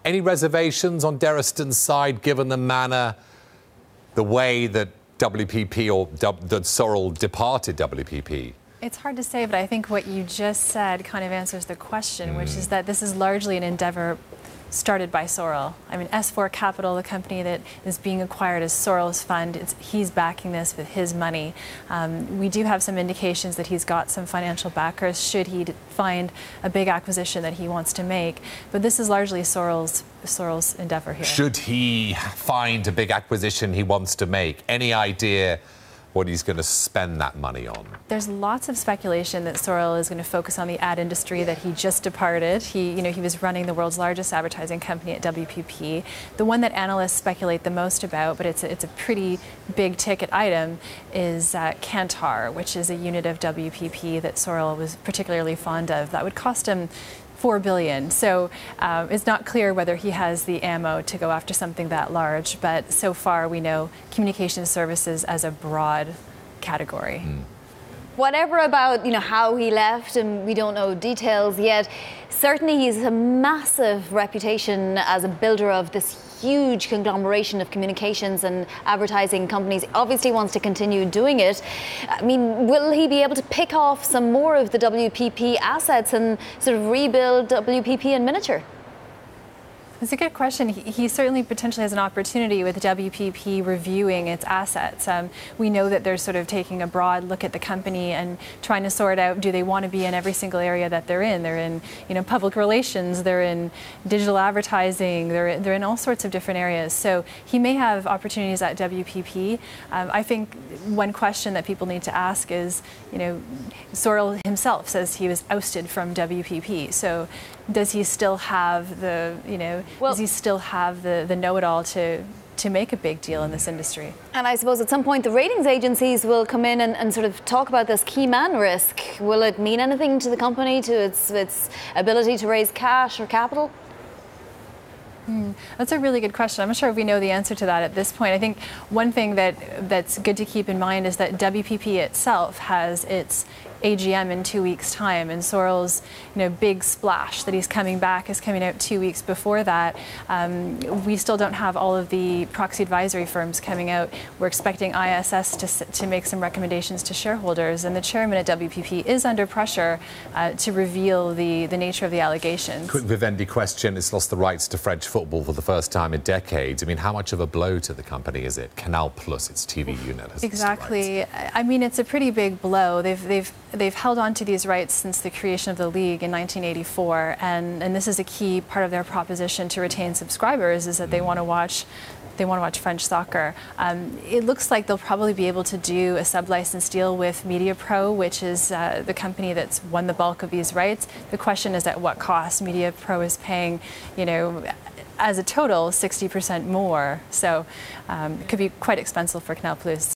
Any reservations on Derriston's side, given the manner, the way that WPP or that Sorrell departed WPP? It's hard to say, but I think what you just said kind of answers the question, which is that this is largely an endeavor started by Sorrell. I mean, S4 Capital, the company that is being acquired as Sorrell's fund, he's backing this with his money. We do have some indications that he's got some financial backers should he find a big acquisition that he wants to make. But this is largely Sorrell's endeavor here. Should he find a big acquisition he wants to make? Any idea what he's going to spend that money on? There's lots of speculation that Sorrell is going to focus on the ad industry that he just departed. He was running the world's largest advertising company at WPP. The one that analysts speculate the most about, but it's a pretty big ticket item, is Kantar, which is a unit of WPP that Sorrell was particularly fond of. That would cost him $4 billion. So it's not clear whether he has the ammo to go after something that large, but so far we know communication services as a broad category. Whatever about how he left, and we don't know details yet, certainly he's a massive reputation as a builder of this huge conglomeration of communications and advertising companies. Obviously wants to continue doing it. I mean, will he be able to pick off some more of the WPP assets and sort of rebuild WPP in miniature? It's a good question. He certainly potentially has an opportunity with WPP reviewing its assets. We know that they're sort of taking a broad look at the company and trying to sort out, do they want to be in every single area that they're in? They're in, public relations, they're in digital advertising, they're in all sorts of different areas. So he may have opportunities at WPP. I think one question that people need to ask is, Sorrell himself says he was ousted from WPP. So does he still have the, does he still have the know-it-all to make a big deal in this industry? And I suppose at some point the ratings agencies will come in and sort of talk about this key man risk. Will it mean anything to the company, to its ability to raise cash or capital? That's a really good question. I'm not sure if we know the answer to that at this point. I think one thing that's good to keep in mind is that WPP itself has its AGM in 2 weeks' time, and Sorrell's big splash that he's coming back is coming out 2 weeks before that. We still don't have all of the proxy advisory firms coming out. We're expecting ISS to make some recommendations to shareholders, and the chairman at WPP is under pressure to reveal the nature of the allegations. Quick Vivendi question. It's lost the rights to French football for the first time in decades. I mean, how much of a blow to the company is it? Canal Plus, its TV unit, has exactly. I mean, it's a pretty big blow. They've held on to these rights since the creation of the league in 1984, and this is a key part of their proposition to retain subscribers, is that they want to watch French soccer. It looks like they'll probably be able to do a sub-license deal with MediaPro, which is the company that's won the bulk of these rights. The question is at what cost. MediaPro is paying, as a total, 60% more. So it could be quite expensive for Canal Plus.